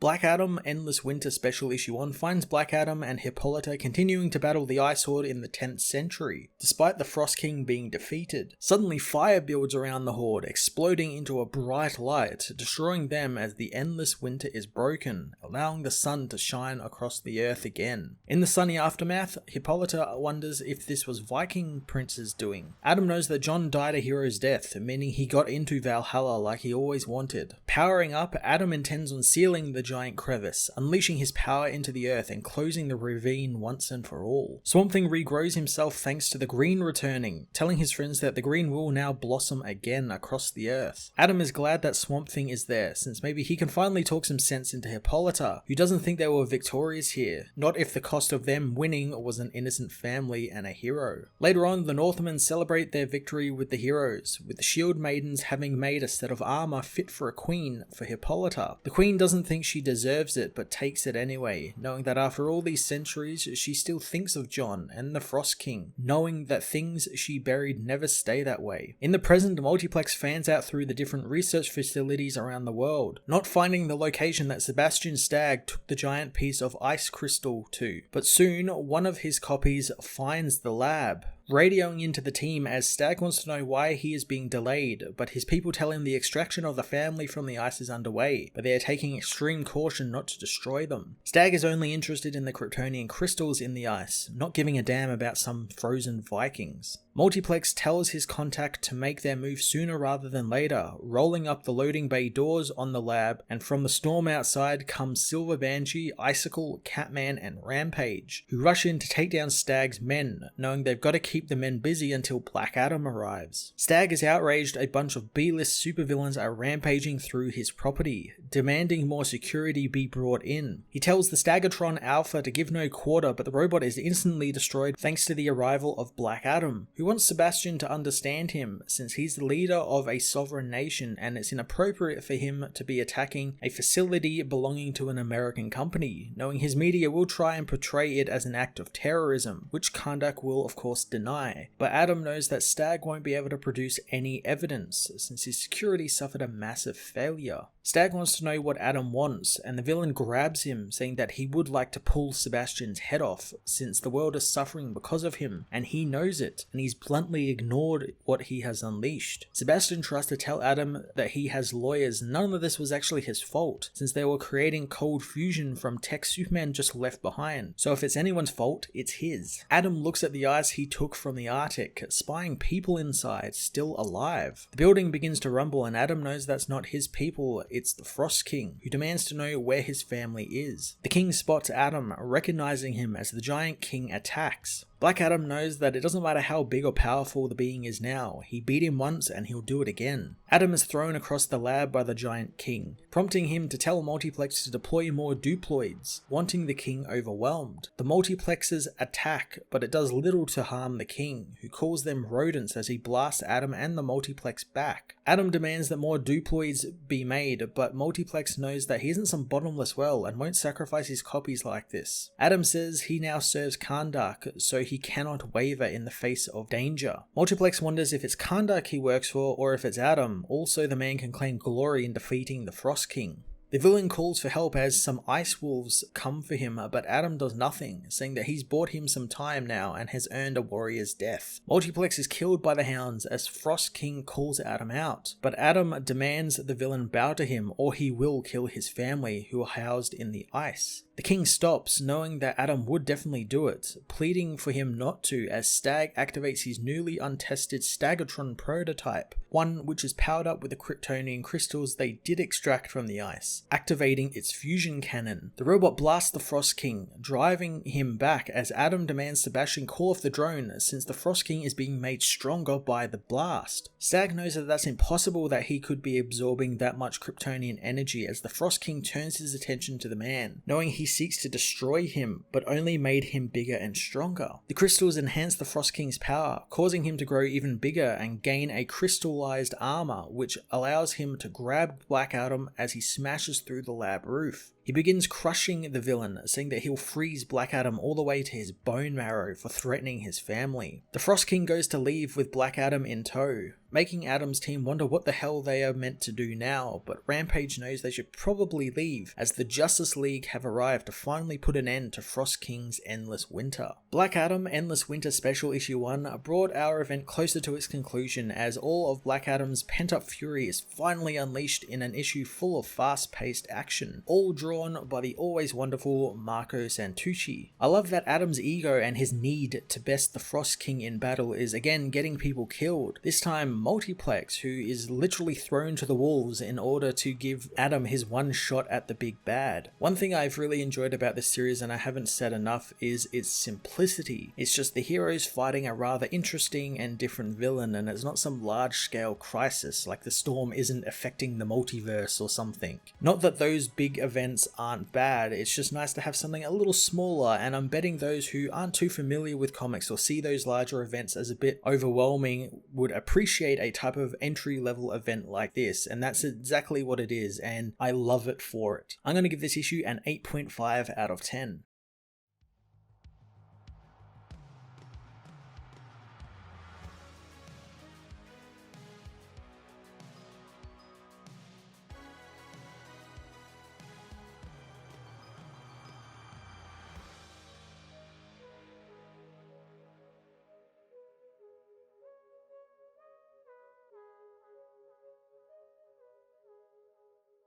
Black Adam Endless Winter Special Issue 1 finds Black Adam and Hippolyta continuing to battle the Ice Horde in the 10th century, despite the Frost King being defeated. Suddenly fire builds around the Horde, exploding into a bright light, destroying them as the endless winter is broken, allowing the sun to shine across the earth again. In the sunny aftermath, Hippolyta wonders if this was Viking Prince's doing. Adam knows that John died a hero's death, meaning he got into Valhalla like he always wanted. Powering up, Adam intends on sealing the giant crevice, unleashing his power into the earth and closing the ravine once and for all. Swamp Thing regrows himself thanks to the green returning, telling his friends that the green will now blossom again across the earth. Adam is glad that Swamp Thing is there, since maybe he can finally talk some sense into Hippolyta, who doesn't think they were victorious here, not if the cost of them winning was an innocent family and a hero. Later on, the Northmen celebrate their victory with the heroes, with the Shield Maidens having made a set of armor fit for a queen for Hippolyta. The queen doesn't think she deserves it, but takes it anyway, knowing that after all these centuries, she still thinks of John and the Frost King, knowing that things she buried never stay that way. In the present, Multiplex fans out through the different research facilities around the world, not finding the location that Sebastian Stagg took the giant piece of ice crystal to, but soon one of his copies finds the lab. Radioing into the team as Stagg wants to know why he is being delayed, but his people tell him the extraction of the family from the ice is underway, but they are taking extreme caution not to destroy them. Stagg is only interested in the Kryptonian crystals in the ice, not giving a damn about some frozen Vikings. Multiplex tells his contact to make their move sooner rather than later, rolling up the loading bay doors on the lab, and from the storm outside comes Silver Banshee, Icicle, Catman, and Rampage, who rush in to take down Stagg's men, knowing they've got to keep the men busy until Black Adam arrives. Stagg is outraged a bunch of B-list supervillains are rampaging through his property, demanding more security be brought in. He tells the Staggertron Alpha to give no quarter, but the robot is instantly destroyed thanks to the arrival of Black Adam, who wants Sebastian to understand him, since he's the leader of a sovereign nation and it's inappropriate for him to be attacking a facility belonging to an American company, knowing his media will try and portray it as an act of terrorism, which Kahndaq will of course deny. But Adam knows that Stagg won't be able to produce any evidence, since his security suffered a massive failure. Stagg wants to know what Adam wants, and the villain grabs him, saying that he would like to pull Sebastian's head off, since the world is suffering because of him, and he knows it, and he's bluntly ignored what he has unleashed. Sebastian tries to tell Adam that he has lawyers. None of this was actually his fault, since they were creating cold fusion from tech Superman just left behind. So if it's anyone's fault, it's his. Adam looks at the ice he took from the Arctic, spying people inside, still alive. The building begins to rumble, and Adam knows that's not his people, it's the Frost King, who demands to know where his family is. The king spots Adam, recognizing him as the giant king attacks. Black Adam knows that it doesn't matter how big or powerful the being is now, he beat him once and he'll do it again. Adam is thrown across the lab by the giant king, prompting him to tell Multiplex to deploy more duploids, wanting the king overwhelmed. The Multiplexes attack, but it does little to harm the king, who calls them rodents as he blasts Adam and the Multiplex back. Adam demands that more duploids be made, but Multiplex knows that he isn't some bottomless well and won't sacrifice his copies like this. Adam says he now serves Kahndaq, so he cannot waver in the face of danger. Multiplex wonders if it's Kahndaq he works for or if it's Adam, also the man can claim glory in defeating the Frost King. The villain calls for help as some ice wolves come for him, but Adam does nothing, saying that he's bought him some time now and has earned a warrior's death. Multiplex is killed by the hounds as Frost King calls Adam out, but Adam demands the villain bow to him or he will kill his family who are housed in the ice. The king stops, knowing that Adam would definitely do it, pleading for him not to as Stagg activates his newly untested Staggertron prototype, one which is powered up with the Kryptonian crystals they did extract from the ice, activating its fusion cannon. The robot blasts the Frost King, driving him back as Adam demands Sebastian call off the drone since the Frost King is being made stronger by the blast. Stagg knows that that's impossible, that he could be absorbing that much Kryptonian energy as the Frost King turns his attention to the man, knowing he seeks to destroy him, but only made him bigger and stronger. The crystals enhance the Frost King's power, causing him to grow even bigger and gain a crystallized armor, which allows him to grab Black Adam as he smashes through the lab roof. He begins crushing the villain, saying that he'll freeze Black Adam all the way to his bone marrow for threatening his family. The Frost King goes to leave with Black Adam in tow, making Adam's team wonder what the hell they are meant to do now, but Rampage knows they should probably leave, as the Justice League have arrived to finally put an end to Frost King's endless winter. Black Adam Endless Winter Special Issue 1 brought our event closer to its conclusion, as all of Black Adam's pent-up fury is finally unleashed in an issue full of fast-paced action, all drawn by the always wonderful Marco Santucci. I love that Adam's ego and his need to best the Frost King in battle is again getting people killed, this time Multiplex, who is literally thrown to the wolves in order to give Adam his one shot at the big bad. One thing I've really enjoyed about this series, and I haven't said enough, is its simplicity. It's just the heroes fighting a rather interesting and different villain, and it's not some large-scale crisis like the storm isn't affecting the multiverse or something. Not that those big events aren't bad, it's just nice to have something a little smaller, and I'm betting those who aren't too familiar with comics or see those larger events as a bit overwhelming would appreciate a type of entry-level event like this, and that's exactly what it is, and I love it for it. I'm going to give this issue an 8.5 out of 10.